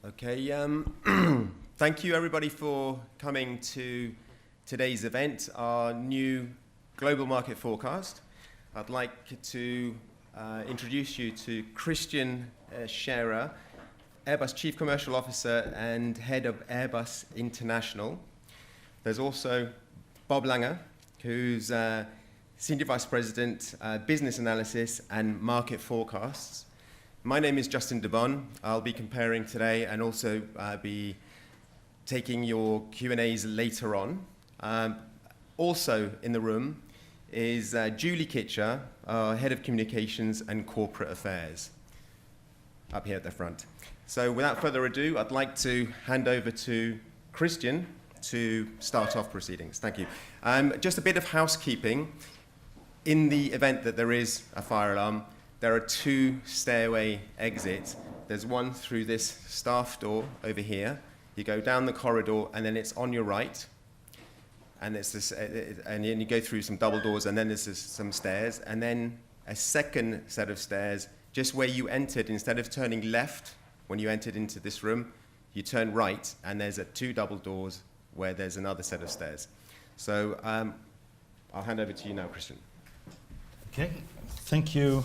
Okay, thank you everybody for coming to today's event, our new Global Market Forecast. I'd like to introduce you to Christian Scherer, Airbus Chief Commercial Officer and Head of Airbus International. There's also Bob Langer, who's Senior Vice President, Business Analysis and Market Forecasts. My name is Justin DeBon. I'll be comparing today and also be taking your Q&As later on. Also in the room is Julie Kitcher, our Head of Communications and Corporate Affairs, up here at the front. So without further ado, I'd like to hand over to Christian to start off proceedings. Thank you. Just a bit of housekeeping. In the event that there is a fire alarm, there are two stairway exits. There's one through this staff door over here. You go down the corridor, and then it's on your right. And it's this, and you go through some double doors, and then there's some stairs, and then a second set of stairs, just where you entered. Instead of turning left when you entered into this room, you turn right, and there's two double doors where there's another set of stairs. So I'll hand over to you now, Christian. Okay, thank you.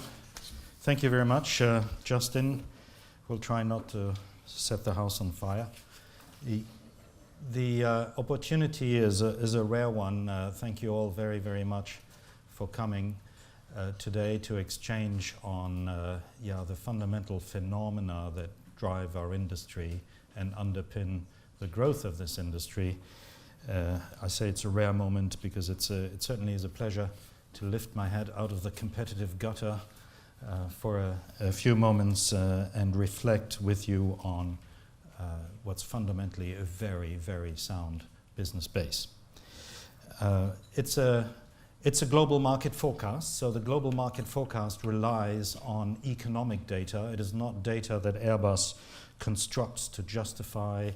Thank you very much, Justin. We'll try not to set the house on fire. The opportunity is a rare one. Thank you all very, very much for coming today to exchange on the fundamental phenomena that drive our industry and underpin the growth of this industry. I say it's a rare moment because it certainly is a pleasure to lift my head out of the competitive gutter for a few moments and reflect with you on what's fundamentally a very, very sound business base. It's a global market forecast, so the global market forecast relies on economic data. It is not data that Airbus constructs to justify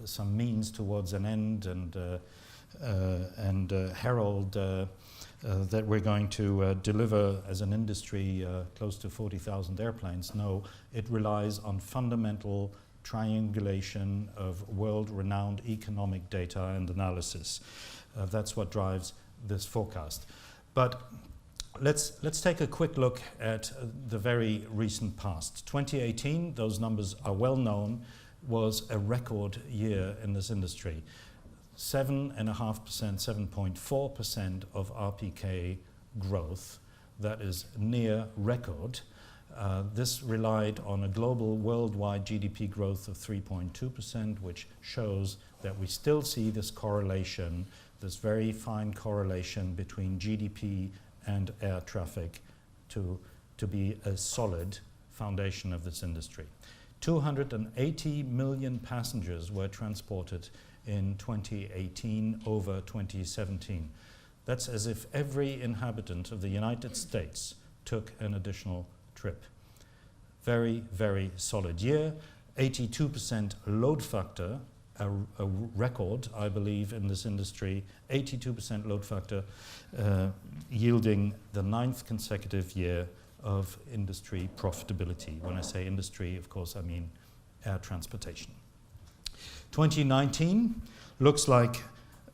some means towards an end and herald that we're going to deliver as an industry close to 40,000 airplanes. No, it relies on fundamental triangulation of world-renowned economic data and analysis. That's what drives this forecast. But let's take a quick look at the very recent past. 2018, those numbers are well known, was a record year in this industry. 7.5%, 7.4% of RPK growth. That is near record. This relied on a global worldwide GDP growth of 3.2%, which shows that we still see this correlation, this very fine correlation between GDP and air traffic to be a solid foundation of this industry. 280 million passengers were transported in 2018 over 2017. That's as if every inhabitant of the United States took an additional trip. Very, very solid year. 82% load factor, a record, I believe, in this industry. 82% load factor, yielding the 9th consecutive year of industry profitability. When I say industry, of course, I mean air transportation. 2019 looks like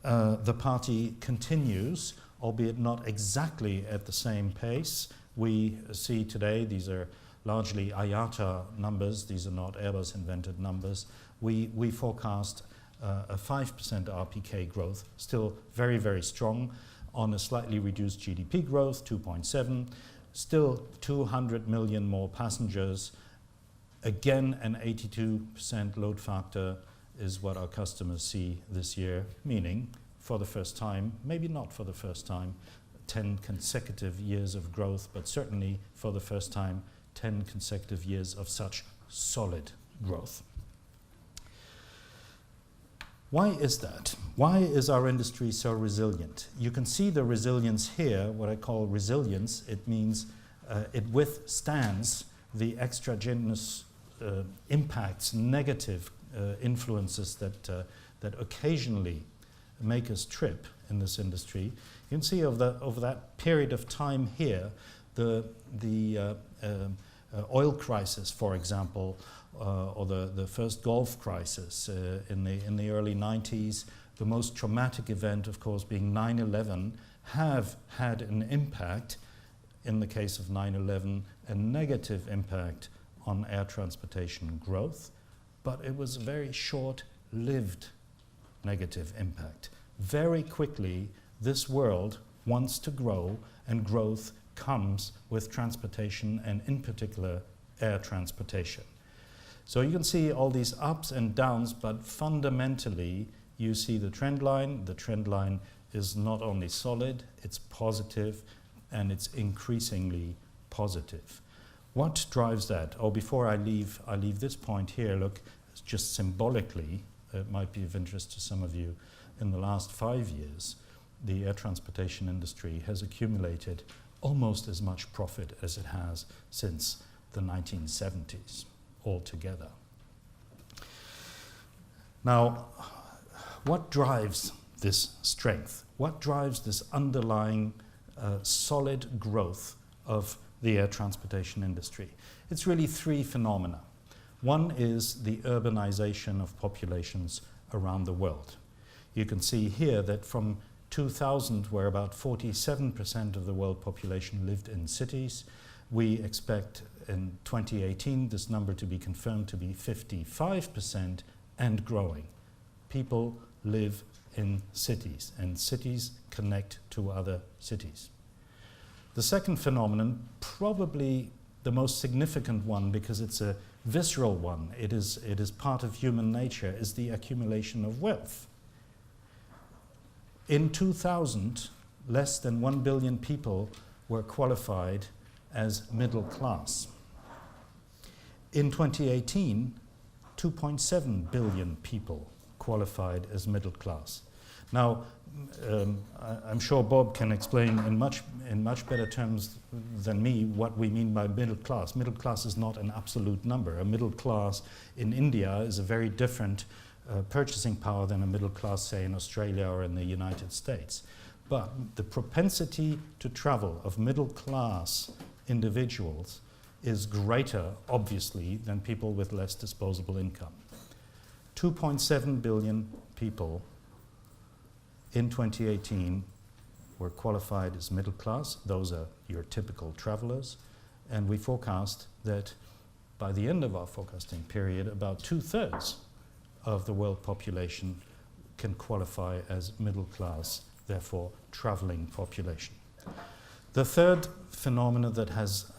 the party continues, albeit not exactly at the same pace. We see today, these are largely IATA numbers, these are not Airbus invented numbers. We forecast a 5% RPK growth, still very, very strong, on a slightly reduced GDP growth, 2.7, still 200 million more passengers. Again, an 82% load factor is what our customers see this year, meaning for the first time, maybe not for the first time, 10 consecutive years of growth, but certainly for the first time, 10 consecutive years of such solid growth. Why is that? Why is our industry so resilient? You can see the resilience here, what I call resilience. It means it withstands the extragenous impacts, negative influences that occasionally make us trip in this industry. You can see over that period of time here, the oil crisis, for example, or the first Gulf crisis in the early 90s, the most traumatic event, of course, being 9/11, have had an impact, in the case of 9/11, a negative impact on air transportation growth, but it was a very short-lived negative impact. Very quickly, this world wants to grow, and growth comes with transportation, and in particular, air transportation. So you can see all these ups and downs, but fundamentally, you see the trend line. The trend line is not only solid, it's positive, and it's increasingly positive. What drives that? Oh, before I leave this point here, look, just symbolically, it might be of interest to some of you. In the last 5 years, the air transportation industry has accumulated almost as much profit as it has since the 1970s altogether. Now, what drives this strength? What drives this underlying solid growth of the air transportation industry? It's really three phenomena. One is the urbanization of populations around the world. You can see here that from 2000, where about 47% of the world population lived in cities, we expect in 2018 this number to be confirmed to be 55% and growing. People live in cities, and cities connect to other cities. The second phenomenon, probably the most significant one because it's a visceral one, it is part of human nature, is the accumulation of wealth. In 2000, less than 1 billion people were qualified as middle class. In 2018, 2.7 billion people qualified as middle class. Now, I'm sure Bob can explain in much better terms than me what we mean by middle class. Middle class is not an absolute number. A middle class in India is a very different purchasing power than a middle class, say, in Australia or in the United States. But the propensity to travel of middle class individuals is greater, obviously, than people with less disposable income. 2.7 billion people in 2018 were qualified as middle class. Those are your typical travelers. And we forecast that by the end of our forecasting period, about 2/3 of the world population can qualify as middle class, therefore traveling population. The third phenomenon that has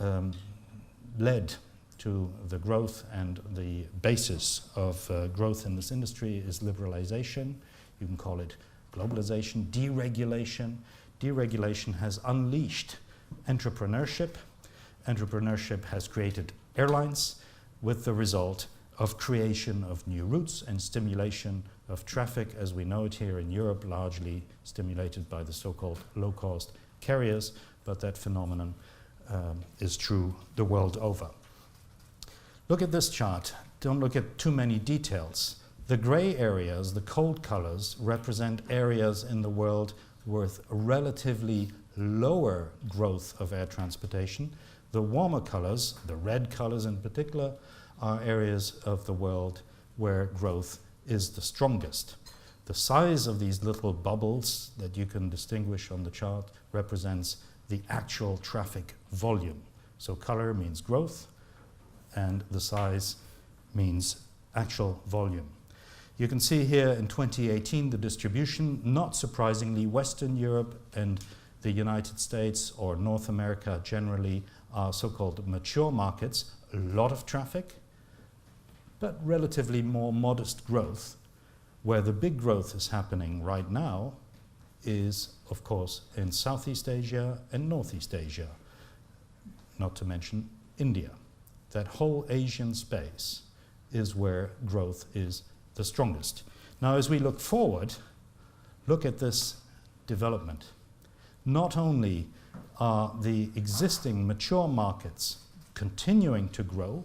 led to the growth and the basis of growth in this industry is liberalization. You can call it globalization, deregulation. Deregulation has unleashed entrepreneurship. Entrepreneurship has created airlines, with the result of creation of new routes and stimulation of traffic, as we know it here in Europe, largely stimulated by the so-called low-cost carriers, but that phenomenon is true the world over. Look at this chart. Don't look at too many details. The gray areas, the cold colors, represent areas in the world with relatively lower growth of air transportation. The warmer colors, the red colors in particular, are areas of the world where growth is the strongest. The size of these little bubbles that you can distinguish on the chart represents the actual traffic volume. So color means growth, and the size means actual volume. You can see here in 2018 the distribution. Not surprisingly, Western Europe and the United States, or North America generally, are so-called mature markets. A lot of traffic, but relatively more modest growth. Where the big growth is happening right now is, of course, in Southeast Asia and Northeast Asia, not to mention India. That whole Asian space is where growth is the strongest. Now, as we look forward, look at this development. Not only are the existing mature markets continuing to grow,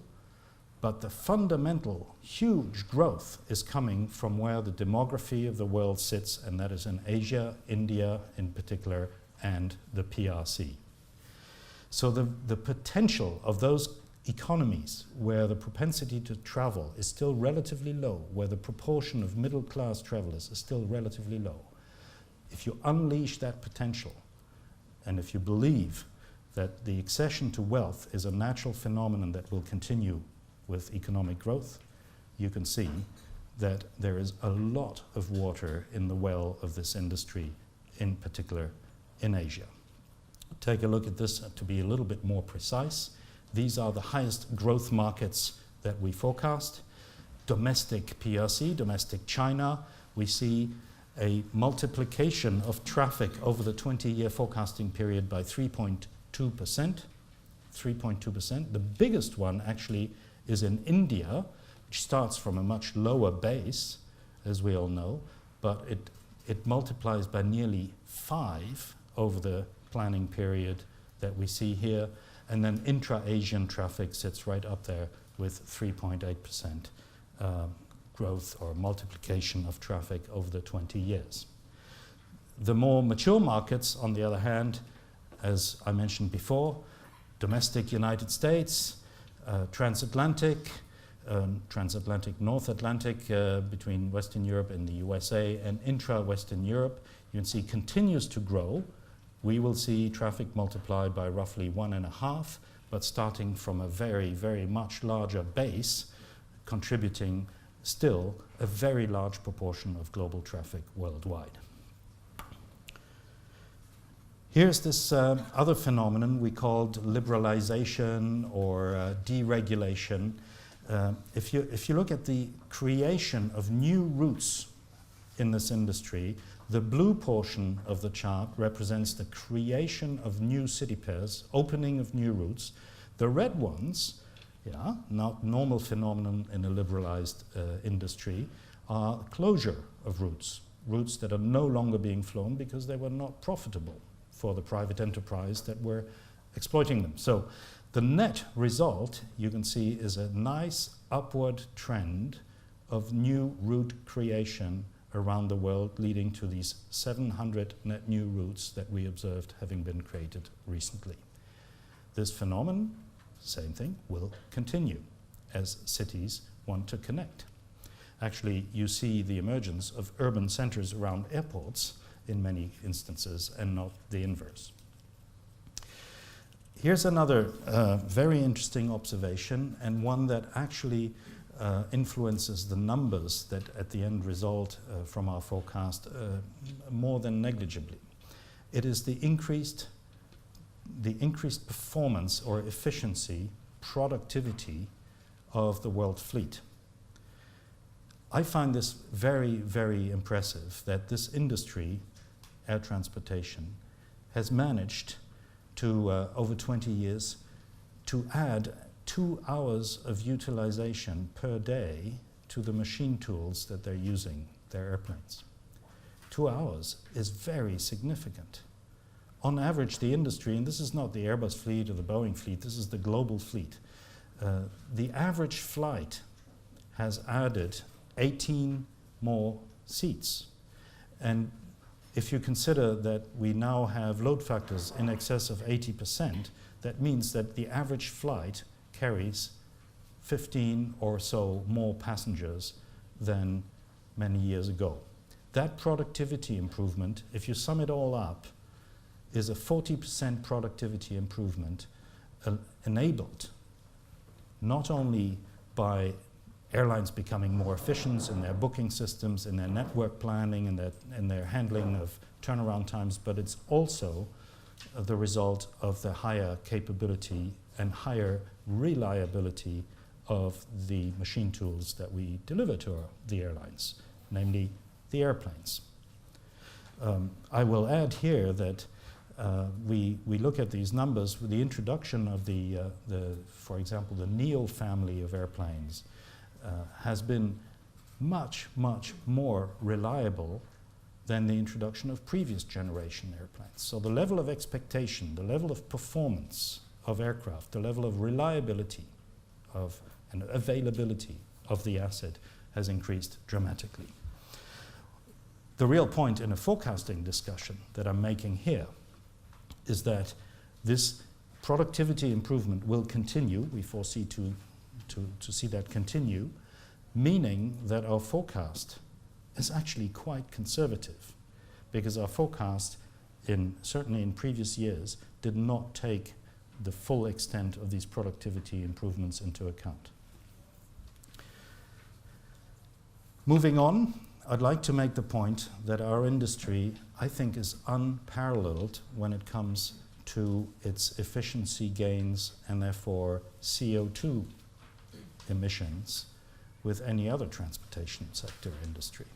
but the fundamental huge growth is coming from where the demography of the world sits, and that is in Asia, India in particular, and the PRC. So the potential of those economies where the propensity to travel is still relatively low, where the proportion of middle-class travelers is still relatively low, if you unleash that potential, and if you believe that the accession to wealth is a natural phenomenon that will continue with economic growth, you can see that there is a lot of water in the well of this industry, in particular in Asia. Take a look at this to be a little bit more precise. These are the highest growth markets that we forecast. Domestic PRC, domestic China, we see a multiplication of traffic over the 20-year forecasting period by 3.2%. 3.2%. The biggest one actually is in India, which starts from a much lower base, as we all know, but it multiplies by nearly 5 over the planning period that we see here, and then intra-Asian traffic sits right up there with 3.8% growth or multiplication of traffic over the 20 years. The more mature markets, on the other hand, as I mentioned before, domestic United States, transatlantic, North Atlantic between Western Europe and the USA, and intra-Western Europe, you can see continues to grow. We will see traffic multiplied by roughly 1.5, but starting from a very, very much larger base, contributing still a very large proportion of global traffic worldwide. Here's this other phenomenon we called liberalization or deregulation. If you look at the creation of new routes in this industry, the blue portion of the chart represents the creation of new city pairs, opening of new routes. The red ones, not normal phenomenon in a liberalized industry, are closure of routes that are no longer being flown because they were not profitable for the private enterprise that were exploiting them. So the net result, you can see, is a nice upward trend of new route creation around the world, leading to these 700 net new routes that we observed having been created recently. This phenomenon, same thing, will continue as cities want to connect. Actually, you see the emergence of urban centers around airports in many instances, and not the inverse. Here's another very interesting observation, and one that actually influences the numbers that at the end result from our forecast more than negligibly. It is the increased performance or efficiency, productivity of the world fleet. I find this very, very impressive that this industry, air transportation, has managed to, over 20 years, to add 2 hours of utilization per day to the machine tools that they're using, their airplanes. 2 hours is very significant. On average, the industry, and this is not the Airbus fleet or the Boeing fleet, this is the global fleet, the average flight has added 18 more seats. And if you consider that we now have load factors in excess of 80%, that means that the average flight carries 15 or so more passengers than many years ago. That productivity improvement, if you sum it all up, is a 40% productivity improvement enabled not only by airlines becoming more efficient in their booking systems, in their network planning, and their handling of turnaround times, but it's also the result of the higher capability and higher reliability of the machine tools that we deliver to the airlines, namely the airplanes. I will add here that we look at these numbers with the introduction of for example, the Neo family of airplanes has been much, much more reliable than the introduction of previous generation airplanes. So the level of expectation, the level of performance of aircraft, the level of reliability and availability of the asset has increased dramatically. The real point in a forecasting discussion that I'm making here is that this productivity improvement will continue. We foresee to see that continue, meaning that our forecast is actually quite conservative, because our forecast, certainly in previous years, did not take the full extent of these productivity improvements into account. Moving on, I'd like to make the point that our industry, I think, is unparalleled when it comes to its efficiency gains and therefore CO2 emissions with any other transportation sector industry.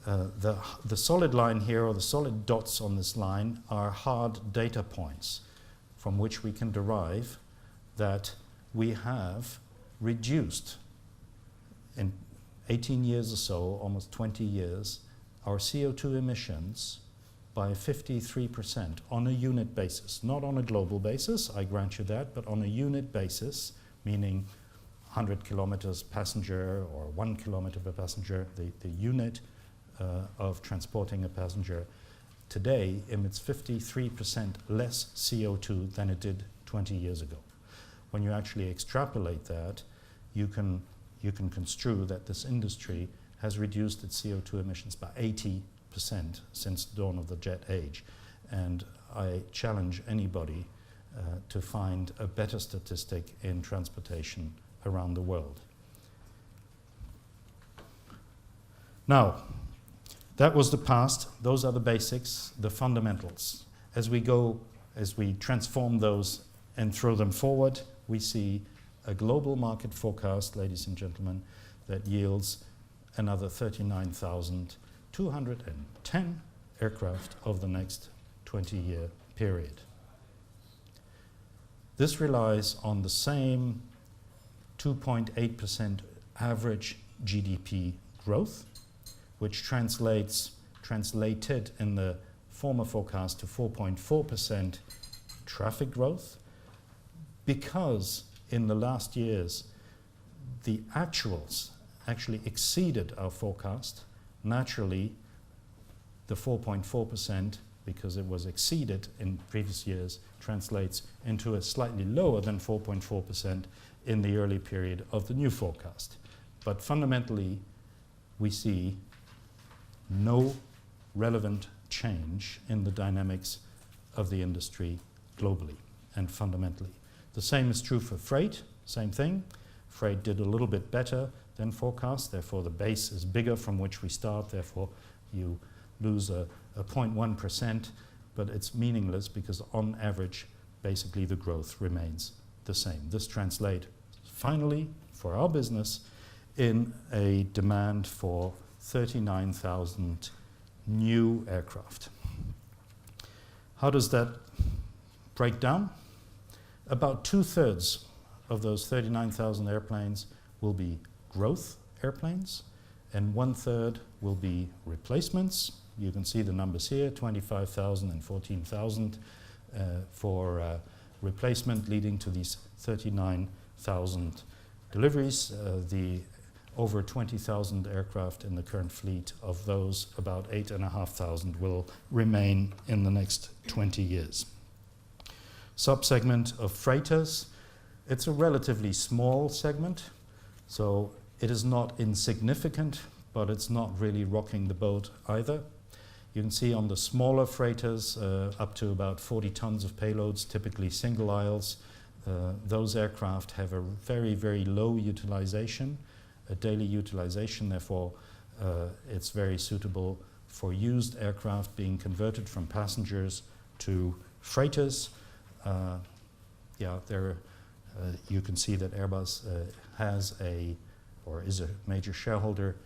The solid line here, or the solid dots on this line, are hard data points from which we can derive that we have reduced in 18 years or so, almost 20 years, our CO2 emissions by 53% on a unit basis. Not on a global basis, I grant you that, but on a unit basis, meaning 100 kilometers passenger or 1 kilometer per passenger, the unit of transporting a passenger today emits 53% less CO2 than it did 20 years ago. When you actually extrapolate that, you can construe that this industry has reduced its CO2 emissions by 80% since the dawn of the jet age. And I challenge anybody to find a better statistic in transportation around the world. Now, that was the past. Those are the basics, the fundamentals. As we transform those and throw them forward, we see a global market forecast, ladies and gentlemen, that yields another 39,210 aircraft over the next 20-year period. This relies on the same 2.8% average GDP growth, which translated in the former forecast to 4.4% traffic growth, because in the last years the actuals actually exceeded our forecast. Naturally, the 4.4%, because it was exceeded in previous years, translates into a slightly lower than 4.4% in the early period of the new forecast. But fundamentally, we see no relevant change in the dynamics of the industry globally and fundamentally. The same is true for freight, same thing. Freight did a little bit better than forecast, therefore the base is bigger from which we start, therefore you lose a 0.1%, but it's meaningless because on average, basically the growth remains the same. This translates finally for our business in a demand for 39,000 new aircraft. How does that break down? About 2/3 of those 39,000 airplanes will be growth airplanes, and 1/3 will be replacements. You can see the numbers here, 25,000 and 14,000 for replacement, leading to these 39,000 deliveries. The over 20,000 aircraft in the current fleet, of those, about 8,500 will remain in the next 20 years. Subsegment of freighters. It's a relatively small segment, so it is not insignificant, but it's not really rocking the boat either. You can see on the smaller freighters, up to about 40 tons of payloads, typically single aisles, those aircraft have a very, very low utilization, a daily utilization, therefore it's very suitable for used aircraft being converted from passengers to freighters. You can see that Airbus has is a major shareholder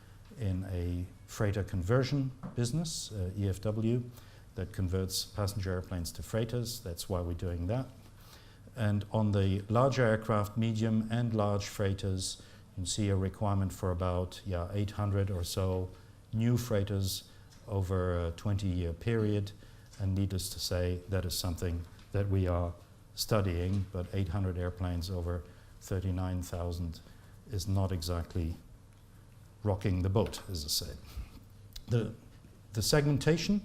in a freighter conversion business, EFW, that converts passenger airplanes to freighters. That's why we're doing that. And on the larger aircraft, medium and large freighters, you can see a requirement for about 800 or so new freighters over a 20-year period. And needless to say, that is something that we are studying, but 800 airplanes over 39,000 is not exactly rocking the boat, as I said. The segmentation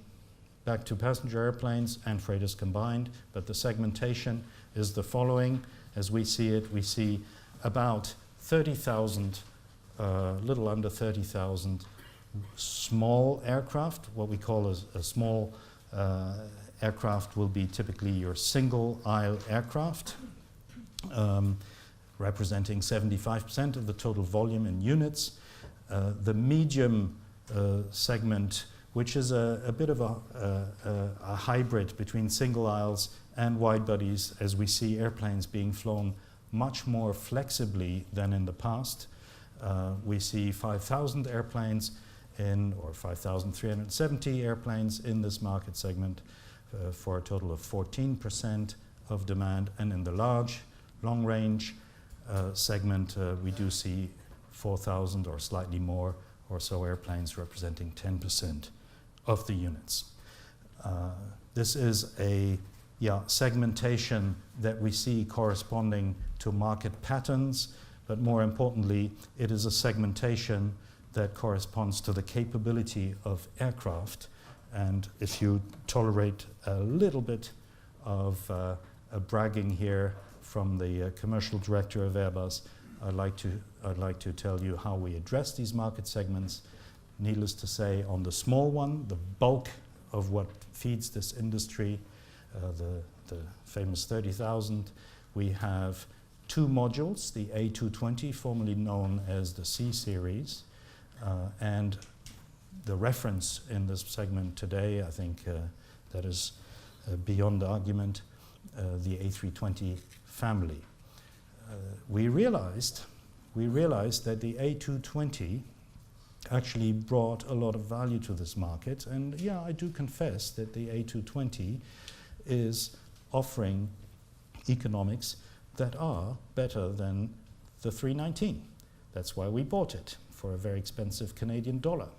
back to passenger airplanes and freighters combined, but the segmentation is the following. As we see it, we see about 30,000, little under 30,000 small aircraft. What we call a small aircraft will be typically your single aisle aircraft, representing 75% of the total volume in units. The medium segment, which is a bit of a hybrid between single aisles and wide bodies, as we see airplanes being flown much more flexibly than in the past. We see 5,000 airplanes or 5,370 airplanes in this market segment for a total of 14% of demand. And in the long range segment, we do see 4,000 or slightly more or so airplanes representing 10% of the units. This is a segmentation that we see corresponding to market patterns, but more importantly, it is a segmentation that corresponds to the capability of aircraft. And if you tolerate a little bit of a bragging here from the commercial director of Airbus, I'd like to tell you how we address these market segments. Needless to say, on the small one, the bulk of what feeds this industry, the famous 30,000, we have two modules, the A220, formerly known as the C series, and the reference in this segment today, I think that is beyond argument, the A320 family. We realized that the A220 actually brought a lot of value to this market, and yeah, I do confess that the A220 is offering economics that are better than the 319. That's why we bought it for a very expensive Canadian dollar.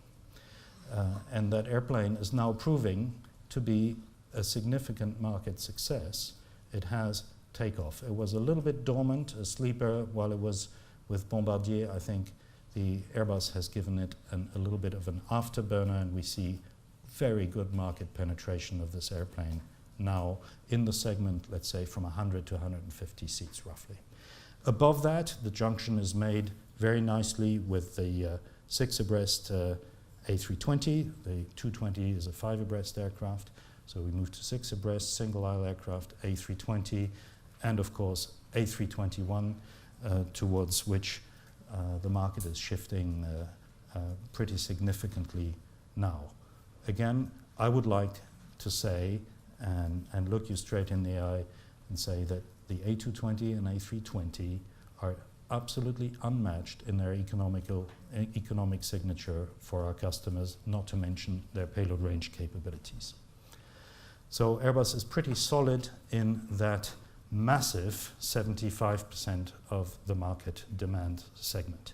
And that airplane is now proving to be a significant market success. It has takeoff. It was a little bit dormant, a sleeper, while it was with Bombardier. I think the Airbus has given it a little bit of an afterburner, and we see very good market penetration of this airplane now in the segment, let's say, from 100 to 150 seats roughly. Above that, the junction is made very nicely with the 6-abreast A320. The 220 is a 5-abreast aircraft, so we move to 6-abreast, single-aisle aircraft, A320, and of course A321, towards which the market is shifting pretty significantly now. Again, I would like to say and look you straight in the eye and say that the A220 and A320 are absolutely unmatched in their economic signature for our customers, not to mention their payload range capabilities. So Airbus is pretty solid in that massive 75% of the market demand segment.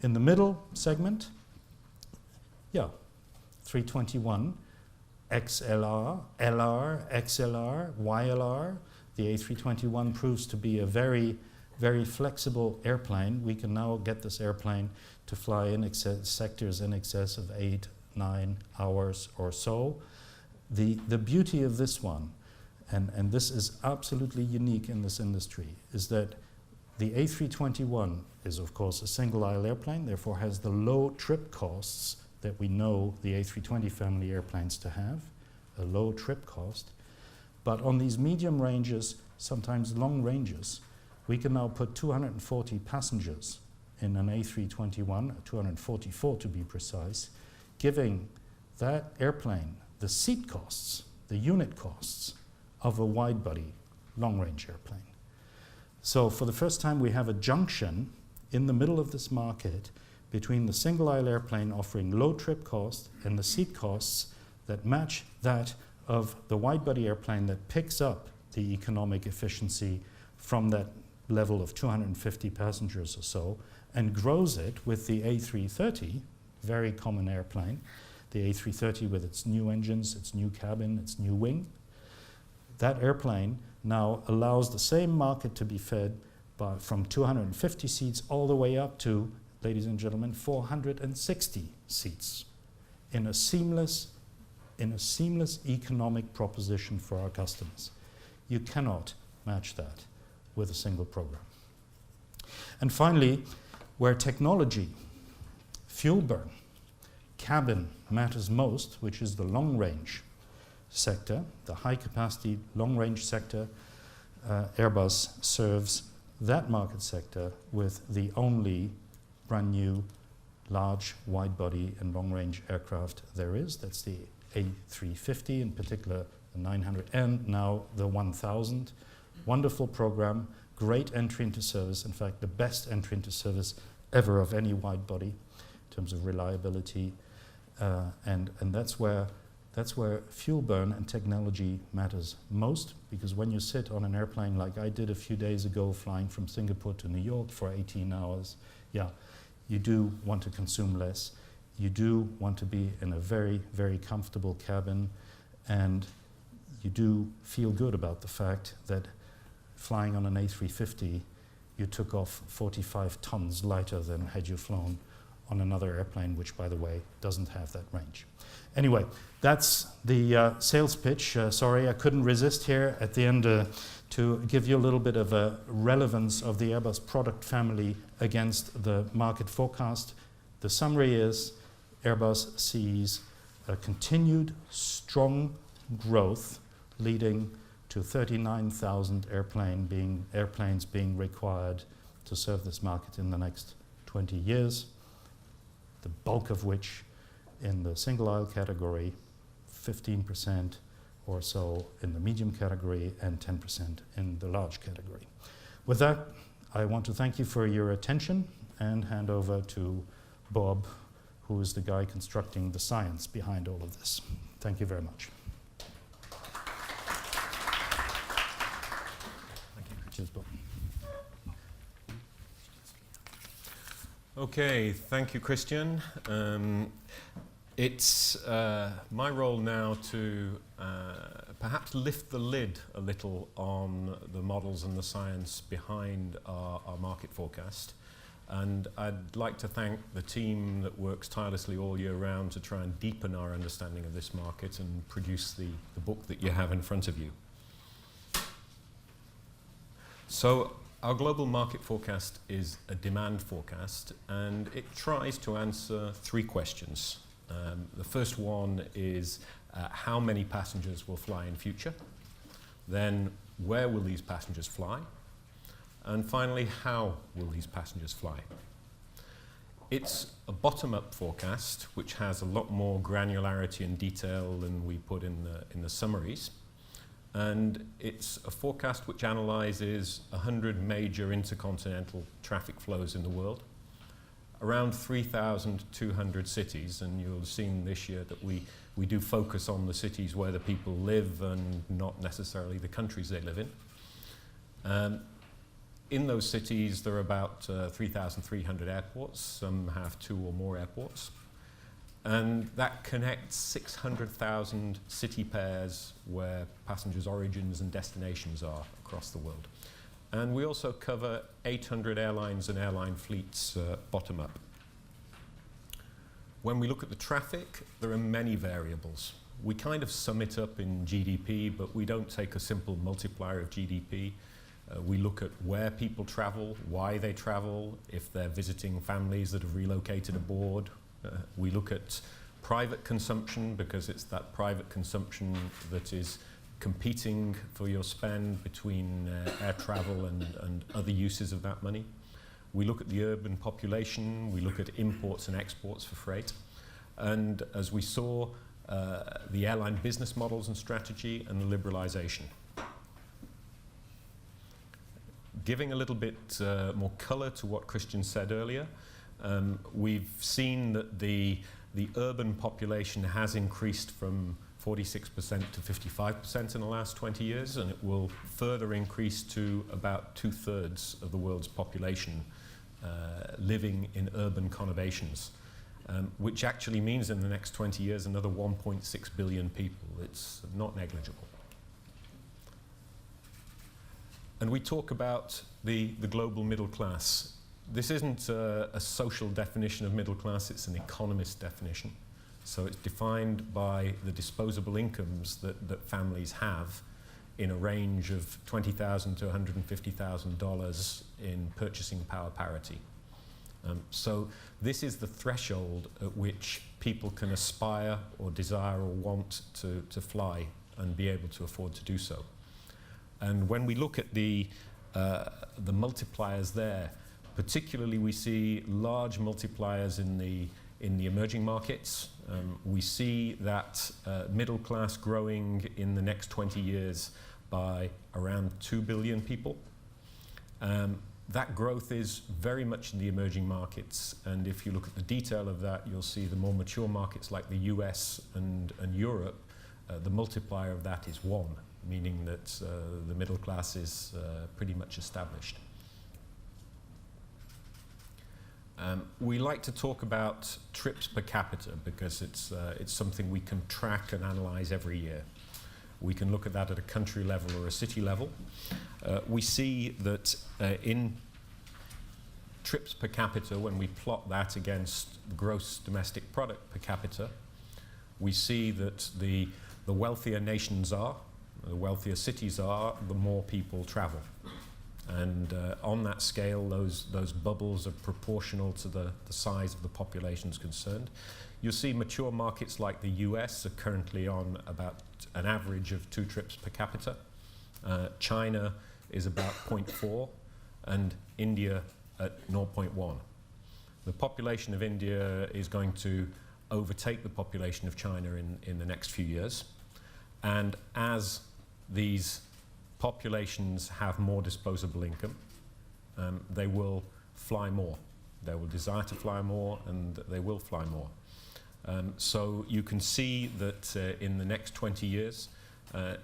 In the middle segment, 321, XLR, LR, XLR, YLR. The A321 proves to be a very, very flexible airplane. We can now get this airplane to fly in sectors in excess of 8-9 hours or so. The beauty of this one, and this is absolutely unique in this industry, is that the A321 is of course a single-aisle airplane, therefore has the low trip costs that we know the A320 family airplanes to have, a low trip cost. But on these medium ranges, sometimes long ranges, we can now put 240 passengers in an A321, 244 to be precise, giving that airplane the seat costs, the unit costs of a wide-body long-range airplane. So for the first time, we have a junction in the middle of this market between the single-aisle airplane offering low trip cost and the seat costs that match that of the wide-body airplane that picks up the economic efficiency from that level of 250 passengers or so and grows it with the A330, very common airplane, the A330 with its new engines, its new cabin, its new wing. That airplane now allows the same market to be fed from 250 seats all the way up to, ladies and gentlemen, 460 seats in a seamless in a seamless economic proposition for our customers. You cannot match that with a single program. And finally, where technology, fuel burn, cabin matters most, which is the long-range sector, the high-capacity long-range sector, Airbus serves that market sector with the only brand new large wide-body and long-range aircraft there is. That's the A350, in particular the 900 and now the 1000. Wonderful program, great entry into service, in fact the best entry into service ever of any wide-body in terms of reliability, and that's where fuel burn and technology matters most, because when you sit on an airplane like I did a few days ago flying from Singapore to New York for 18 hours, you do want to consume less. You do want to be in a very, very comfortable cabin, and you do feel good about the fact that flying on an A350, you took off 45 tons lighter than had you flown on another airplane, which, by the way, doesn't have that range. Anyway, that's the sales pitch. Sorry, I couldn't resist here at the end to give you a little bit of a relevance of the Airbus product family against the market forecast. The summary is Airbus sees a continued strong growth leading to 39,000 airplanes being required to serve this market in the next 20 years, the bulk of which in the single-aisle category, 15% or so in the medium category, and 10% in the large category. With that, I want to thank you for your attention and hand over to Bob, who is the guy constructing the science behind all of this. Thank you very much. Thank you. Cheers, Bob. Okay, thank you, Christian. It's my role now to perhaps lift the lid a little on the models and the science behind our market forecast. And I'd like to thank the team that works tirelessly all year round to try and deepen our understanding of this market and produce the book that you have in front of you. So our global market forecast is a demand forecast, and it tries to answer three questions. The first one is how many passengers will fly in future? Then where will these passengers fly? And finally, how will these passengers fly? It's a bottom-up forecast, which has a lot more granularity and detail than we put in the summaries. And it's a forecast which analyzes 100 major intercontinental traffic flows in the world, around 3,200 cities, and you'll have seen this year that we do focus on the cities where the people live and not necessarily the countries they live in. In those cities, there are about 3,300 airports. Some have 2 or more airports. And that connects 600,000 city pairs where passengers' origins and destinations are across the world. And we also cover 800 airlines and airline fleets bottom up. When we look at the traffic, there are many variables. We kind of sum it up in GDP, but we don't take a simple multiplier of GDP. We look at where people travel, why they travel, if they're visiting families that have relocated abroad. We look at private consumption, because it's that private consumption that is competing for your spend between air travel and other uses of that money. We look at the urban population, we look at imports and exports for freight, and as we saw, the airline business models and strategy and the liberalization. Giving a little bit more color to what Christian said earlier, we've seen that the urban population has increased from 46% to 55% in the last 20 years, and it will further increase to about 2/3 of the world's population living in urban conurbations, which actually means in the next 20 years another 1.6 billion people. It's not negligible. And we talk about the global middle class. This isn't a social definition of middle class, it's an economist definition. So it's defined by the disposable incomes that families have in a range of $20,000 to $150,000 in purchasing power parity. So this is the threshold at which people can aspire or desire or want to fly and be able to afford to do so. And when we look at the multipliers there, particularly we see large multipliers in the emerging markets. We see that middle class growing in the next 20 years by around 2 billion people. That growth is very much in the emerging markets, and if you look at the detail of that, you'll see the more mature markets like the US and Europe, the multiplier of that is 1, meaning that the middle class is pretty much established. We like to talk about trips per capita because it's something we can track and analyze every year. We can look at that at a country level or a city level. We see that in trips per capita, when we plot that against gross domestic product per capita, we see that the wealthier nations are, the wealthier cities are, the more people travel. And on that scale, those bubbles are proportional to the size of the populations concerned. You'll see mature markets like the US are currently on about an average of 2 trips per capita. China is about 0.4 and India at 0.1. The population of India is going to overtake the population of China in the next few years. And as these populations have more disposable income, they will fly more. They will desire to fly more, and they will fly more. So you can see that in the next 20 years,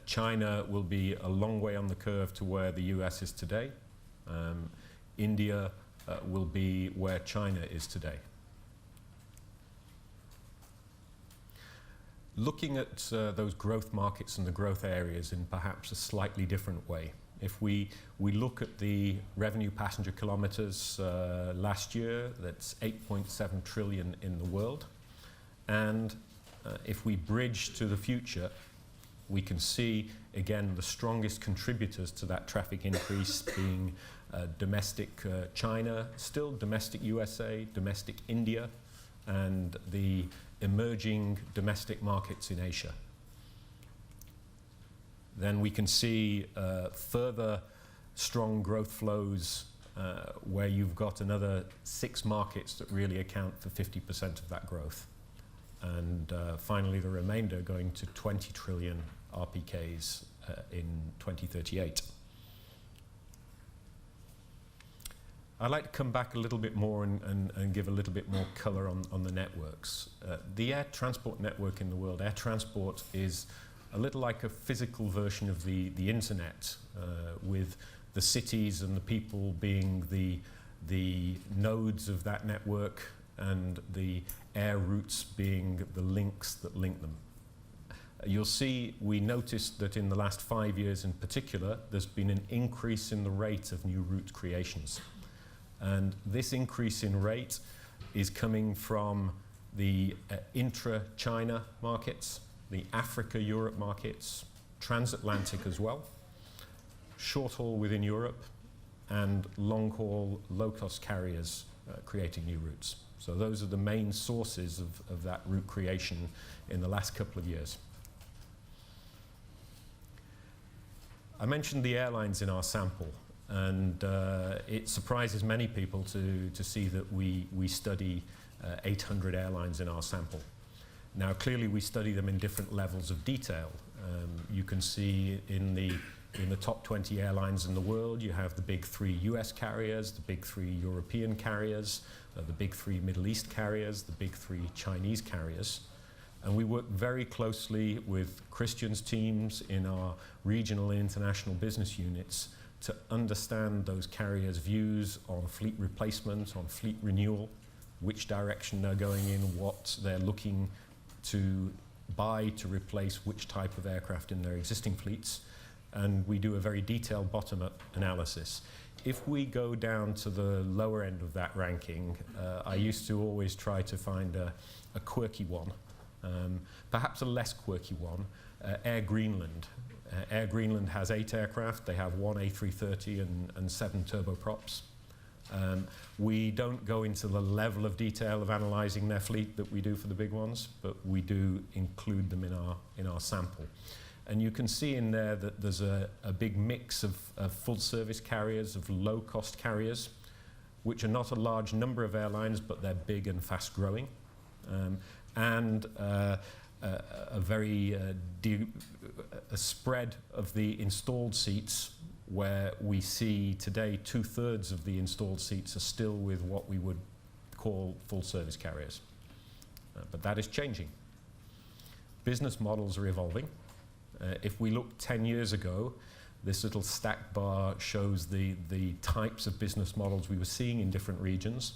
China will be a long way on the curve to where the US is today. India will be where China is today. Looking at those growth markets and the growth areas in perhaps a slightly different way. If we look at the revenue passenger kilometers last year, that's 8.7 trillion in the world. And if we bridge to the future, we can see, again, the strongest contributors to that traffic increase being domestic China, still domestic USA, domestic India, and the emerging domestic markets in Asia. Then we can see further strong growth flows where you've got another 6 markets that really account for 50% of that growth. And finally, the remainder going to 20 trillion RPKs in 2038. I'd like to come back a little bit more and give a little bit more colour on the networks. The air transport network in the world, air transport is a little like a physical version of the internet, with the cities and the people being the nodes of that network and the air routes being the links that link them. You'll see we noticed that in the last 5 years in particular, there's been an increase in the rate of new route creations. And this increase in rate is coming from the intra-China markets, the Africa-Europe markets, transatlantic as well, short-haul within Europe, and long-haul low-cost carriers creating new routes. So those are the main sources of that route creation in the last couple of years. I mentioned the airlines in our sample. And it surprises many people to see that we study 800 airlines in our sample. Now, clearly, we study them in different levels of detail. You can see in the top 20 airlines in the world, you have the big 3 US carriers, the big 3 European carriers, the big 3 Middle East carriers, the big 3 Chinese carriers. And we work very closely with Christian's teams in our regional and international business units to understand those carriers' views on fleet replacement, on fleet renewal, which direction they're going in, what they're looking to buy to replace which type of aircraft in their existing fleets. And we do a very detailed bottom-up analysis. If we go down to the lower end of that ranking, I used to always try to find a quirky one. Perhaps a less quirky one, Air Greenland. Air Greenland has 8 aircraft. They have 1 A330 and 7 turboprops. We don't go into the level of detail of analysing their fleet that we do for the big ones, but we do include them in our sample. And you can see in there that there's a big mix of full-service carriers, of low-cost carriers, which are not a large number of airlines, but they're big and fast-growing, and a spread of the installed seats, where we see today 2/3 of the installed seats are still with what we would call full-service carriers. But that is changing. Business models are evolving. If we look 10 years ago, this little stack bar shows the types of business models we were seeing in different regions.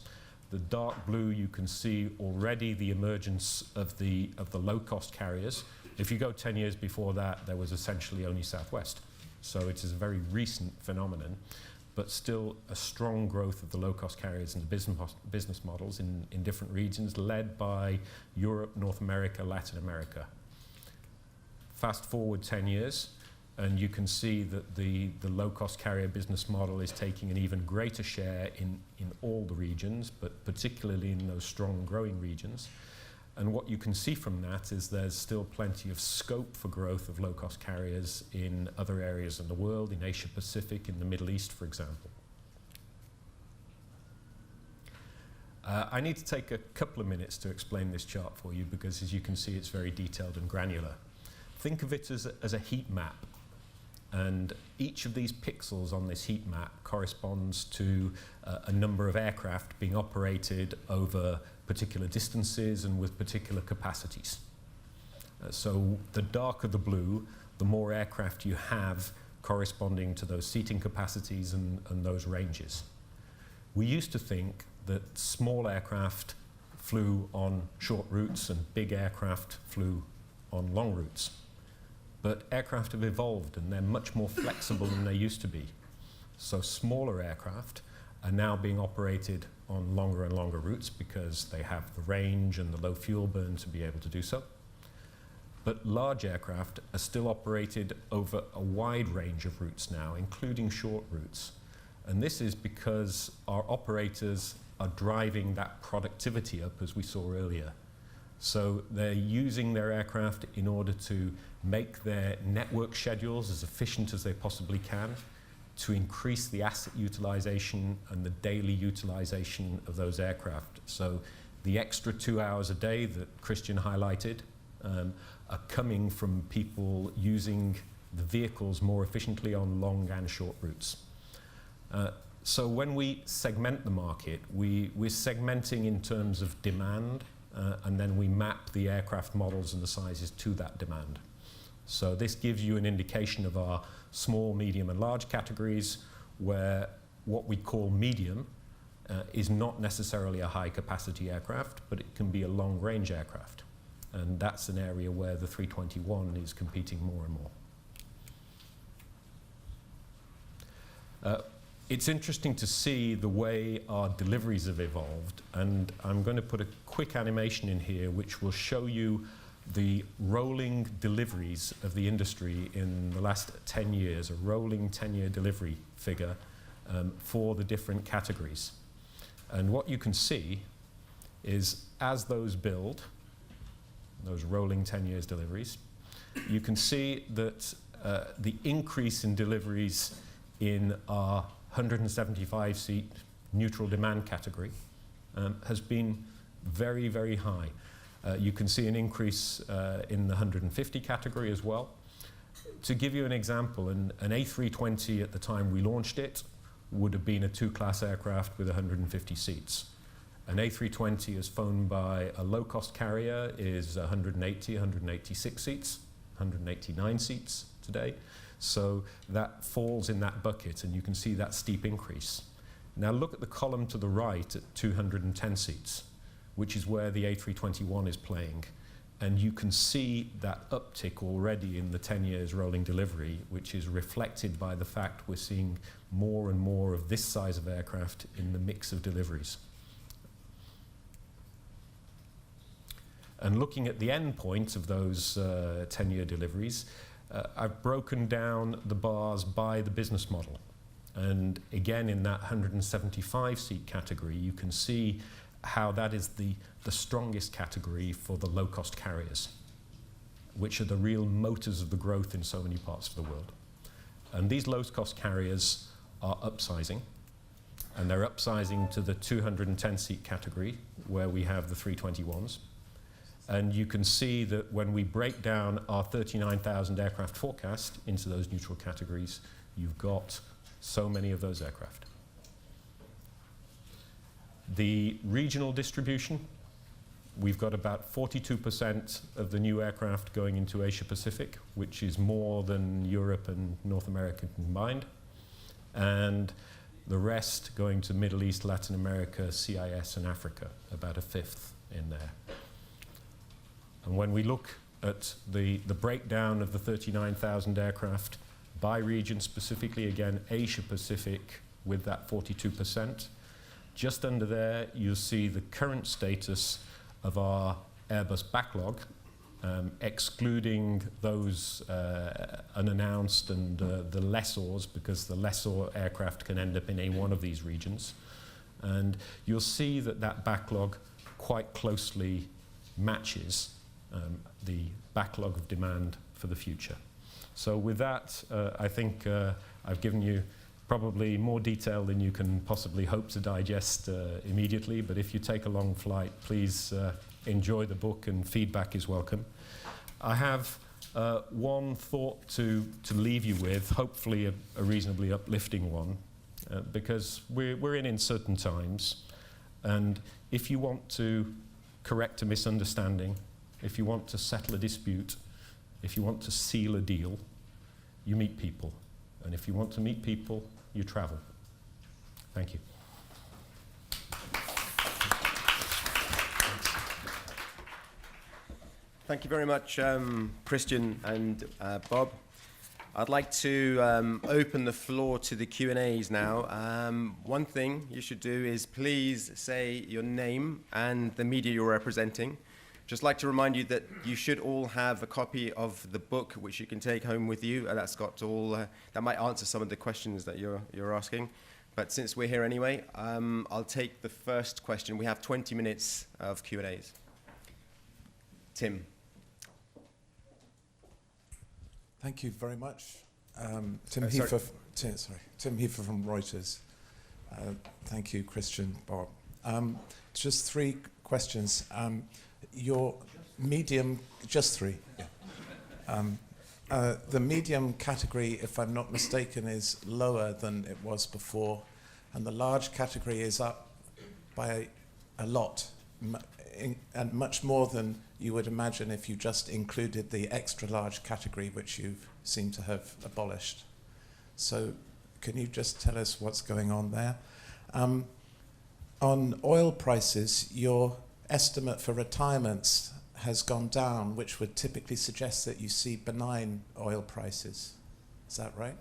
The dark blue, you can see already the emergence of the low-cost carriers. If you go 10 years before that, there was essentially only Southwest. So it is a very recent phenomenon, but still a strong growth of the low-cost carriers and the business models in different regions, led by Europe, North America, Latin America. Fast forward 10 years, and you can see that the low-cost carrier business model is taking an even greater share in all the regions, but particularly in those strong growing regions. And what you can see from that is there's still plenty of scope for growth of low-cost carriers in other areas in the world, in Asia Pacific, in the Middle East, for example. I need to take a couple of minutes to explain this chart for you, because as you can see, it's very detailed and granular. Think of it as a heat map. And each of these pixels on this heat map corresponds to a number of aircraft being operated over particular distances and with particular capacities. So the darker the blue, the more aircraft you have corresponding to those seating capacities and those ranges. We used to think that small aircraft flew on short routes and big aircraft flew on long routes. But aircraft have evolved and they're much more flexible than they used to be. So smaller aircraft are now being operated on longer and longer routes because they have the range and the low fuel burn to be able to do so. But large aircraft are still operated over a wide range of routes now, including short routes. And this is because our operators are driving that productivity up, as we saw earlier. So they're using their aircraft in order to make their network schedules as efficient as they possibly can, to increase the asset utilization and the daily utilization of those aircraft. So the extra 2 hours a day that Christian highlighted are coming from people using the vehicles more efficiently on long and short routes. So when we segment the market, we're segmenting in terms of demand, and then we map the aircraft models and the sizes to that demand. So this gives you an indication of our small, medium, and large categories, where what we call medium is not necessarily a high-capacity aircraft, but it can be a long-range aircraft. And that's an area where the 321 is competing more and more. It's interesting to see the way our deliveries have evolved, and I'm going to put a quick animation in here which will show you the rolling deliveries of the industry in the last 10 years, a rolling 10-year delivery figure for the different categories. And what you can see is as those build, those rolling 10 years deliveries, you can see that the increase in deliveries in our 175-seat neutral demand category has been very, very high. You can see an increase in the 150 category as well. To give you an example, an A320 at the time we launched it would have been a 2-class aircraft with 150 seats. An A320 as flown by a low-cost carrier is 180, 186 seats, 189 seats today. So that falls in that bucket, and you can see that steep increase. Now look at the column to the right at 210 seats, which is where the A321 is playing. And you can see that uptick already in the 10 years rolling delivery, which is reflected by the fact we're seeing more and more of this size of aircraft in the mix of deliveries. And looking at the end point of those 10-year deliveries, I've broken down the bars by the business model. And again, in that 175-seat category, you can see how that is the strongest category for the low-cost carriers, which are the real motors of the growth in so many parts of the world. And these low-cost carriers are upsizing, and they're upsizing to the 210-seat category, where we have the 321s. And you can see that when we break down our 39,000 aircraft forecast into those neutral categories, you've got so many of those aircraft. The regional distribution, we've got about 42% of the new aircraft going into Asia Pacific, which is more than Europe and North America combined. And the rest going to Middle East, Latin America, CIS and Africa, about a fifth in there. And when we look at the breakdown of the 39,000 aircraft by region, specifically again Asia Pacific with that 42%, just under there you'll see the current status of our Airbus backlog, excluding those unannounced and the lessors, because the lessor aircraft can end up in any one of these regions. And you'll see that that backlog quite closely matches the backlog of demand for the future. So with that, I think I've given you probably more detail than you can possibly hope to digest immediately, but if you take a long flight, please enjoy the book, and feedback is welcome. I have one thought to leave you with, hopefully a reasonably uplifting one, because we're in uncertain times, and if you want to correct a misunderstanding, if you want to settle a dispute, if you want to seal a deal, you meet people. And if you want to meet people, you travel. Thank you. Thank you very much, Christian and Bob. I'd like to open the floor to the Q&As now. One thing you should do is please say your name and the media you're representing. Just like to remind you that you should all have a copy of the book, which you can take home with you. That's got all that might answer some of the questions that you're asking. But since we're here anyway, I'll take the first question. We have 20 minutes of Q&As. Tim. Thank you very much. Tim Heifer from Reuters. Thank you, Christian, Bob. Just three questions. Your medium, just three. Yeah. The medium category, if I'm not mistaken, is lower than it was before, and the large category is up by a lot, and much more than you would imagine if you just included the extra large category, which you seem to have abolished. So can you just tell us what's going on there? On oil prices, your estimate for retirements has gone down, which would typically suggest that you see benign oil prices. Is that right?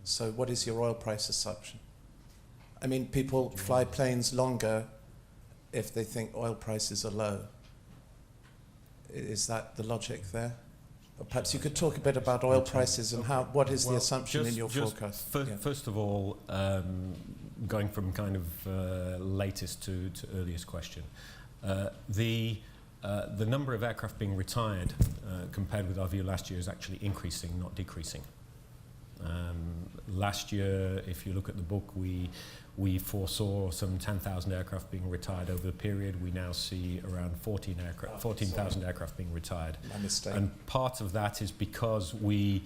So what is your oil price assumption? I mean, people fly planes longer if they think oil prices are low. Is that the logic there? Or perhaps you could talk a bit about oil prices and what is the assumption in your forecast? First of all, going from kind of latest to earliest question, the number of aircraft being retired compared with our view last year is actually increasing, not decreasing. Last year, if you look at the book, we foresaw some 10,000 aircraft being retired over the period. We now see around 14,000 aircraft being retired. My mistake. And part of that is because we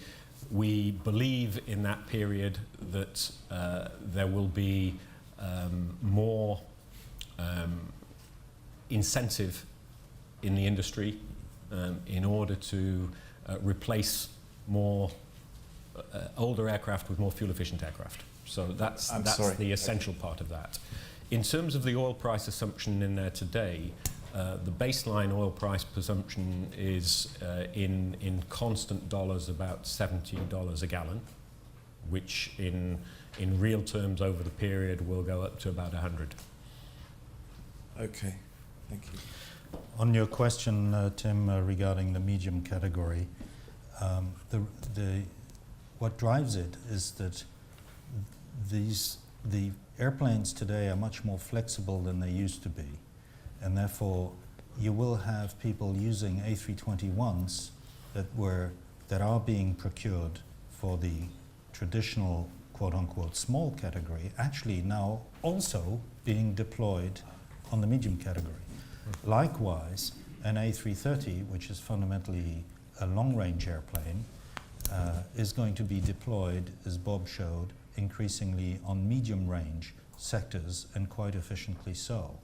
believe in that period that there will be more incentive in the industry in order to replace more older aircraft with more fuel-efficient aircraft. So that's the essential part of that. In terms of the oil price assumption in there today, the baseline oil price presumption is in constant dollars about $70 a gallon, which in real terms over the period will go up to about 100. Okay, thank you. On your question, Tim, regarding the medium category, what drives it is that the airplanes today are much more flexible than they used to be, and therefore you will have people using A321s that are being procured for the traditional quote-unquote small category, actually now also being deployed on the medium category. Likewise, an A330, which is fundamentally a long-range airplane, is going to be deployed, as Bob showed, increasingly on medium-range sectors, and quite efficiently so.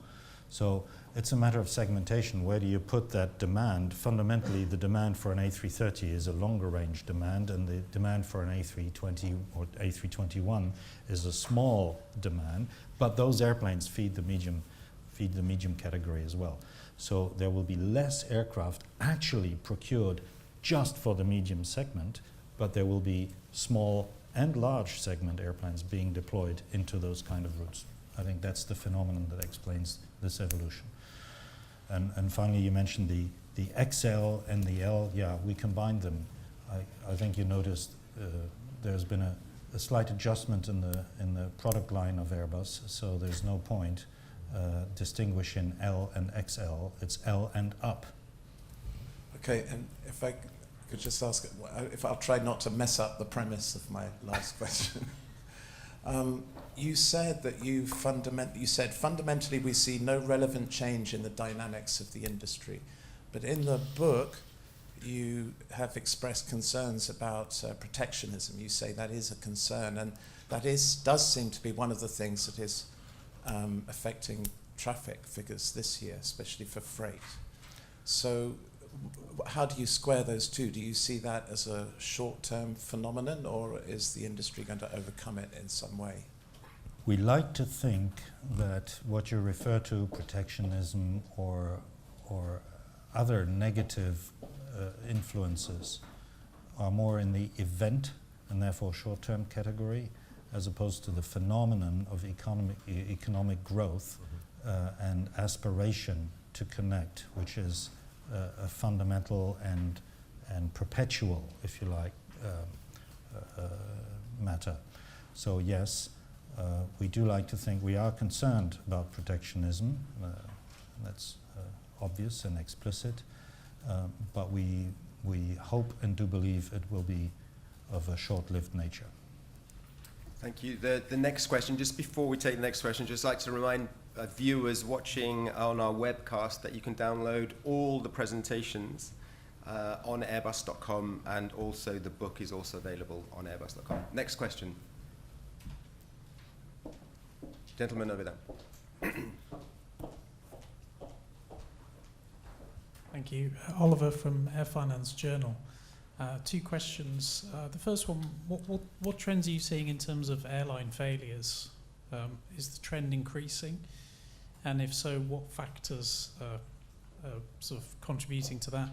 So it's a matter of segmentation. Where do you put that demand? Fundamentally, the demand for an A330 is a longer range demand, and the demand for an A320 or A321 is a small demand, but those airplanes feed the medium category as well. So there will be less aircraft actually procured just for the medium segment, but there will be small and large segment airplanes being deployed into those kind of routes. I think that's the phenomenon that explains this evolution. And finally, you mentioned the XL and the L. Yeah, we combined them. I think you noticed there's been a slight adjustment in the product line of Airbus, so there's no point distinguishing L and XL. It's L and up. Okay, and if I could just ask, if I'll try not to mess up the premise of my last question. You said that fundamentally we see no relevant change in the dynamics of the industry, but in the book you have expressed concerns about protectionism. You say that is a concern, and that does seem to be one of the things that is affecting traffic figures this year, especially for freight. So how do you square those two? Do you see that as a short-term phenomenon, or is the industry going to overcome it in some way? We like to think that what you refer to, protectionism or other negative influences, are more in the event and therefore short-term category, as opposed to the phenomenon of economic growth and aspiration to connect, which is a fundamental and perpetual, if you like, matter. So yes, we do like to think we are concerned about protectionism. That's obvious and explicit, but we hope and do believe it will be of a short-lived nature. Thank you. The next question, just before we take the next question, just like to remind viewers watching on our webcast that you can download all the presentations on airbus.com, and also the book is also available on airbus.com. Next question. Gentleman over there. Thank you. Oliver from Air Finance Journal. Two questions. The first one, what trends are you seeing in terms of airline failures? Is the trend increasing? And if so, what factors are sort of contributing to that?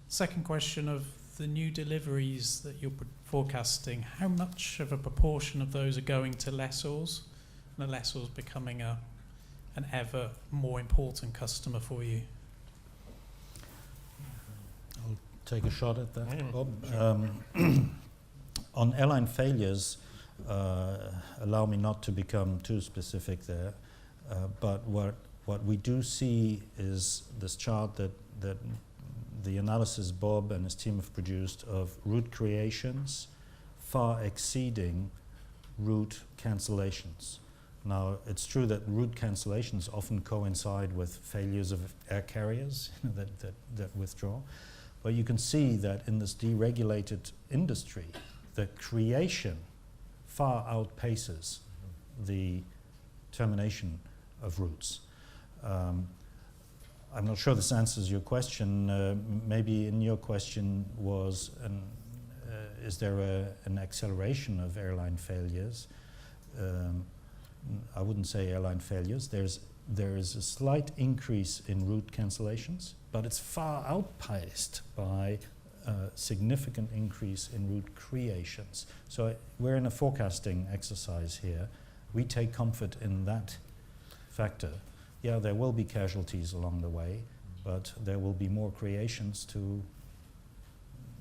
Second question, of the new deliveries that you're forecasting, how much of a proportion of those are going to lessors? And the lessors becoming an ever more important customer for you? I'll take a shot at that, Bob. On airline failures, allow me not to become too specific there, but what we do see is this chart that the analysis Bob and his team have produced of route creations far exceeding route cancellations. Now, it's true that route cancellations often coincide with failures of air carriers that withdraw, but you can see that in this deregulated industry, the creation far outpaces the termination of routes. I'm not sure this answers your question. Maybe in your question was, is there an acceleration of airline failures? I wouldn't say airline failures. There is a slight increase in route cancellations, but it's far outpaced by a significant increase in route creations. So we're in a forecasting exercise here. We take comfort in that factor. Yeah, there will be casualties along the way, but there will be more creations to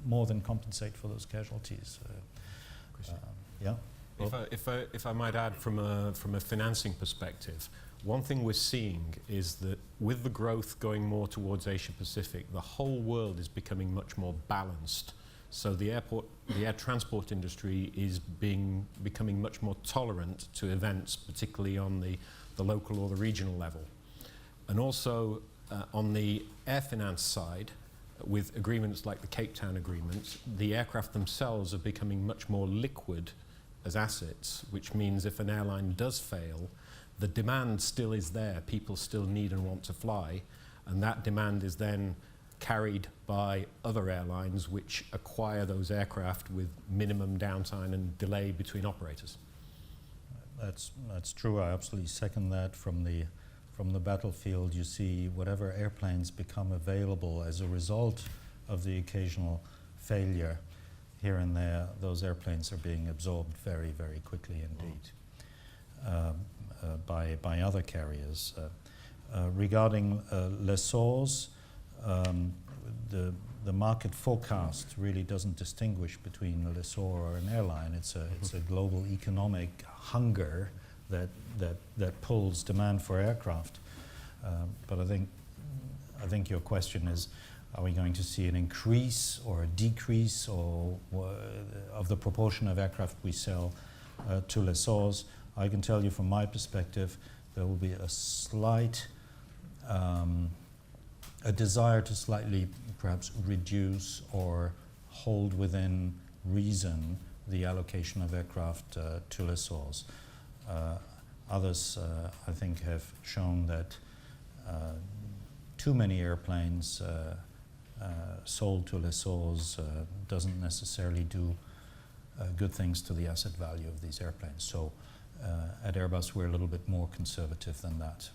more than compensate for those casualties. Yeah. If I might add from a financing perspective, one thing we're seeing is that with the growth going more towards Asia Pacific, the whole world is becoming much more balanced. So the air transport industry is becoming much more tolerant to events, particularly on the local or the regional level. And also on the air finance side, with agreements like the Cape Town Agreement, the aircraft themselves are becoming much more liquid as assets, which means if an airline does fail, the demand still is there. People still need and want to fly, and that demand is then carried by other airlines which acquire those aircraft with minimum downtime and delay between operators. That's true. I absolutely second that. From the battlefield, you see whatever airplanes become available as a result of the occasional failure here and there, those airplanes are being absorbed very, very quickly indeed by other carriers. Regarding lessors, the market forecast really doesn't distinguish between a lessor or an airline. It's a global economic hunger that pulls demand for aircraft. But I think your question is, are we going to see an increase or a decrease of the proportion of aircraft we sell to lessors? I can tell you from my perspective, there will be a slight a desire to slightly perhaps reduce or hold within reason the allocation of aircraft to lessors. Others, I think, have shown that too many airplanes sold to lessors doesn't necessarily do good things to the asset value of these airplanes. So at Airbus, we're a little bit more conservative than that.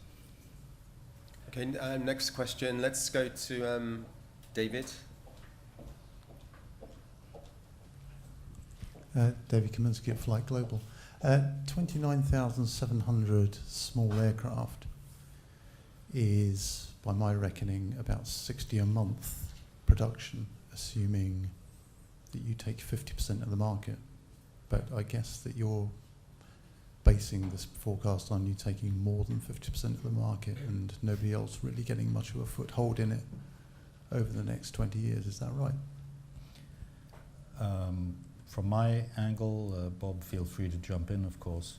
Okay, next question. Let's go to David. David Kaminsky at Flight Global. 29,700 small aircraft is, by my reckoning, about 60 a month production, assuming that you take 50% of the market. But I guess that you're basing this forecast on you taking more than 50% of the market and nobody else really getting much of a foothold in it over the next 20 years. Is that right? From my angle, Bob, feel free to jump in, of course.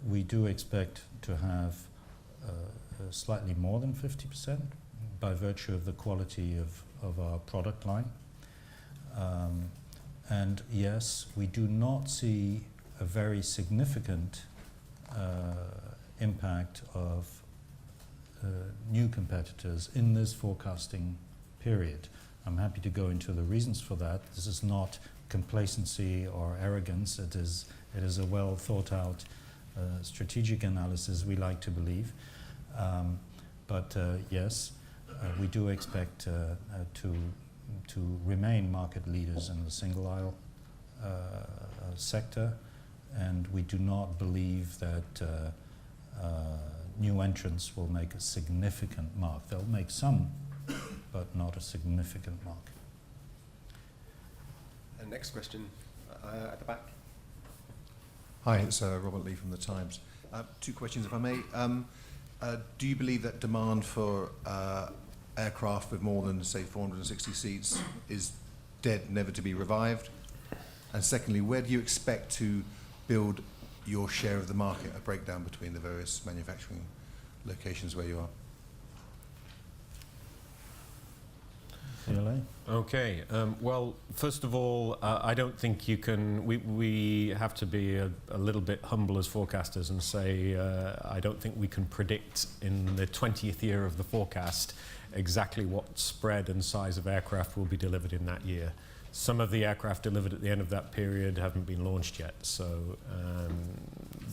We do expect to have slightly more than 50% by virtue of the quality of our product line. And yes, we do not see a very significant impact of new competitors in this forecasting period. I'm happy to go into the reasons for that. This is not complacency or arrogance. It is a well thought out strategic analysis, we like to believe. But yes, we do expect to remain market leaders in the single aisle sector, and we do not believe that new entrants will make a significant mark. They'll make some, but not a significant mark. And next question at the back. Hi, it's Robert Lee from The Times. Two questions, if I may. Do you believe that demand for aircraft with more than, say, 460 seats is dead, never to be revived? And secondly, where do you expect to build your share of the market, a breakdown between the various manufacturing locations where you are? CLA? Okay. Well, first of all, I don't think you can. We have to be a little bit humble as forecasters and say I don't think we can predict in the 20th year of the forecast exactly what spread and size of aircraft will be delivered in that year. Some of the aircraft delivered at the end of that period haven't been launched yet, so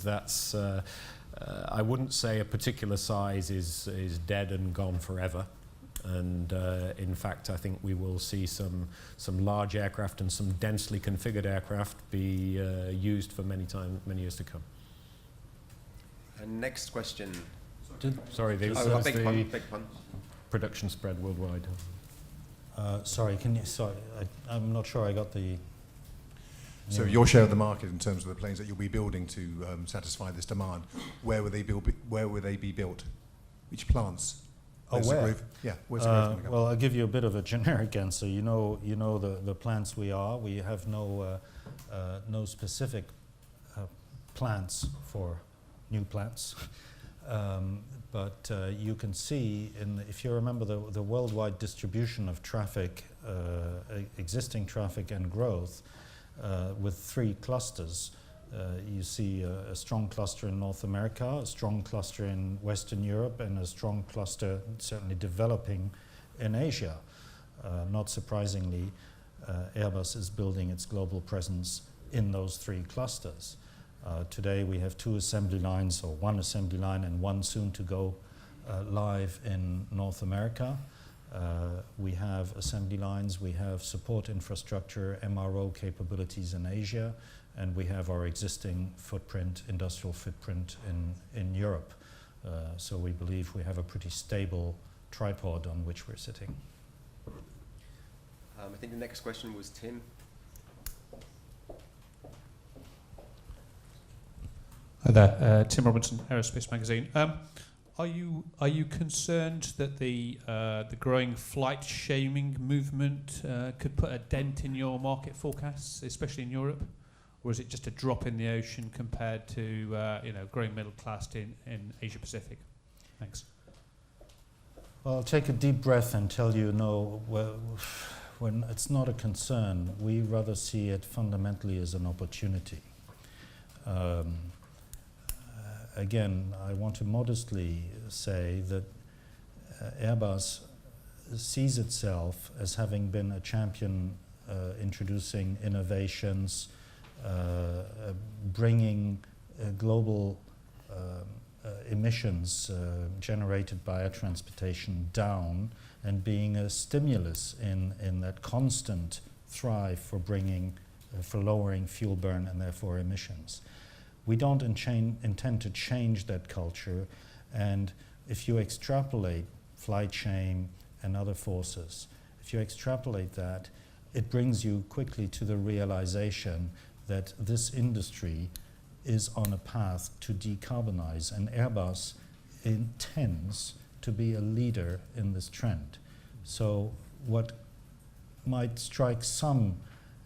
that's. I wouldn't say a particular size is dead and gone forever. And in fact, I think we will see some large aircraft and some densely configured aircraft be used for many years to come. And next question. Sorry, there was big pun. production spread worldwide? Sorry, I'm not sure I got the... So your share of the market in terms of the planes that you'll be building to satisfy this demand, where will they be built? Which plants? Oh, where? Where's the growth going to come? Well, I'll give you a bit of a generic answer. You know the plants we have no specific plans for new plants. But you can see, if you remember the worldwide distribution of traffic, existing traffic and growth, with three clusters. You see a strong cluster in North America, a strong cluster in Western Europe, and a strong cluster, certainly developing, in Asia. Not surprisingly, Airbus is building its global presence in those three clusters. Today we have two assembly lines, or one assembly line and one soon to go live in North America. We have assembly lines, we have support infrastructure, MRO capabilities in Asia, and we have our existing footprint, industrial footprint in Europe. So we believe we have a pretty stable tripod on which we're sitting. I think the next question was Tim. Hi there, Tim Robinson, Aerospace Magazine. Are you concerned that the growing flight shaming movement could put a dent in your market forecasts, especially in Europe, or is it just a drop in the ocean compared to growing middle class in Asia Pacific? Thanks. Well, I'll take a deep breath and tell you no. When it's not a concern, we rather see it fundamentally as an opportunity. Again, I want to modestly say that Airbus sees itself as having been a champion introducing innovations, bringing global emissions generated by air transportation down, and being a stimulus in that constant thrive for lowering fuel burn and therefore emissions. We don't intend to change that culture, and if you extrapolate flight shame and other forces, if you extrapolate that, it brings you quickly to the realization that this industry is on a path to decarbonize, and Airbus intends to be a leader in this trend. So what might strike some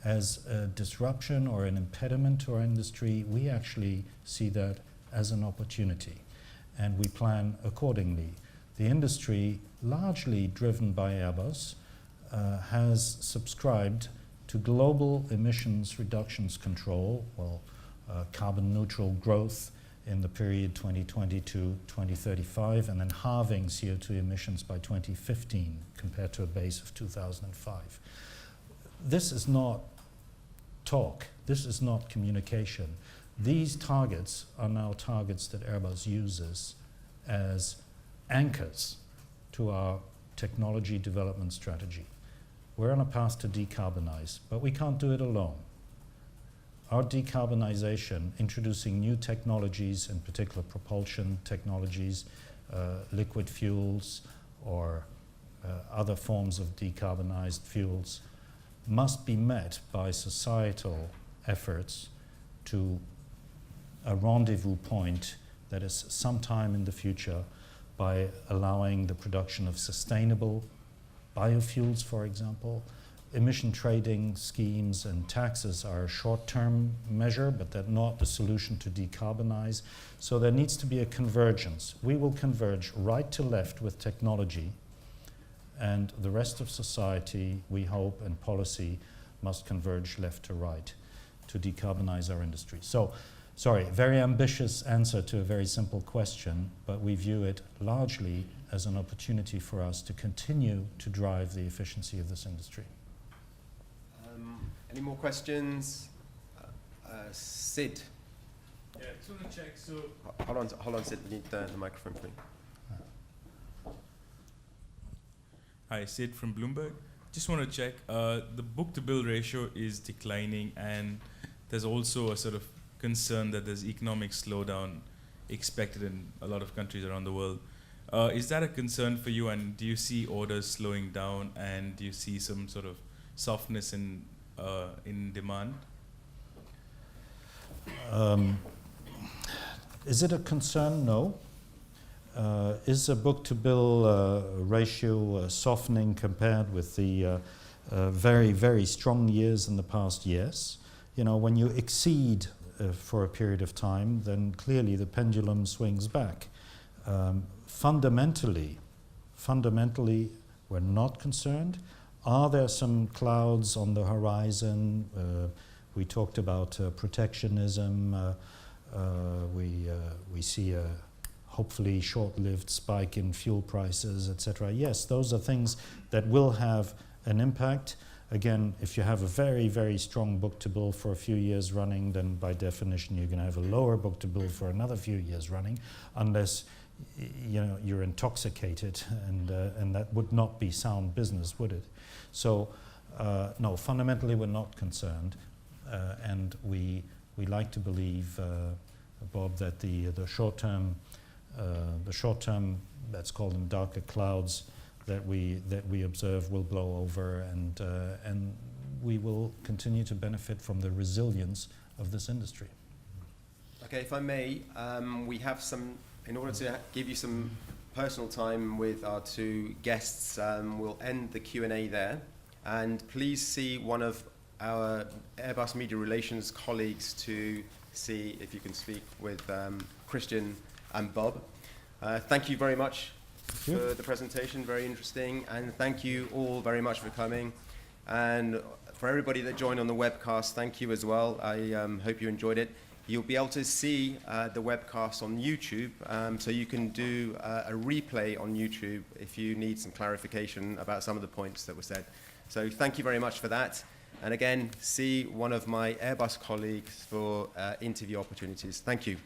as a disruption or an impediment to our industry, we actually see that as an opportunity, and we plan accordingly. The industry, largely driven by Airbus, has subscribed to global emissions reductions control, carbon neutral growth in the period 2020 to 2035, and then halving CO2 emissions by 2015 compared to a base of 2005. This is not talk, this is not communication. These targets are now targets that Airbus uses as anchors to our technology development strategy. We're on a path to decarbonize, but we can't do it alone. Our decarbonization, introducing new technologies, in particular propulsion technologies, liquid fuels, or other forms of decarbonized fuels, must be met by societal efforts to a rendezvous point that is sometime in the future, by allowing the production of sustainable biofuels, for example. Emission trading schemes and taxes are a short-term measure, but they're not the solution to decarbonize. So there needs to be a convergence. We will converge right to left with technology, and the rest of society, we hope, and policy must converge left to right to decarbonize our industry. So, sorry, very ambitious answer to a very simple question, but we view it largely as an opportunity for us to continue to drive the efficiency of this industry. Any more questions? Sid. Yeah, just want to check. So Hold on, Sid. We need the microphone, please. Hi, Sid from Bloomberg. Just want to check. The book-to-bill ratio is declining, and there's also a sort of concern that there's economic slowdown expected in a lot of countries around the world. Is that a concern for you, and do you see orders slowing down, and do you see some sort of softness in demand? Is it a concern? No. Is a book-to-bill ratio softening compared with the very, very strong years in the past? Yes. You know, when you exceed for a period of time, then clearly the pendulum swings back. Fundamentally, we're not concerned. Are there some clouds on the horizon? We talked about protectionism. We see a hopefully short-lived spike in fuel prices, etc. Yes, those are things that will have an impact. Again, if you have a very, very strong book-to-bill for a few years running, then by definition you're going to have a lower book-to-bill for another few years running, unless you're intoxicated, and that would not be sound business, would it? So, no, fundamentally we're not concerned, and we like to believe, Bob, that the short-term, let's call them darker clouds, that we observe will blow over, and we will continue to benefit from the resilience of this industry. Okay, if I may, we have some, in order to give you some personal time with our two guests, we'll end the Q&A there, and please see one of our Airbus Media Relations colleagues to see if you can speak with Christian and Bob. Thank you very much for the presentation, very interesting, and thank you all very much for coming. And for everybody that joined on the webcast, thank you as well. I hope you enjoyed it. You'll be able to see the webcast on YouTube, so you can do a replay on YouTube if you need some clarification about some of the points that were said. So thank you very much for that. And again, see one of my Airbus colleagues for interview opportunities. Thank you.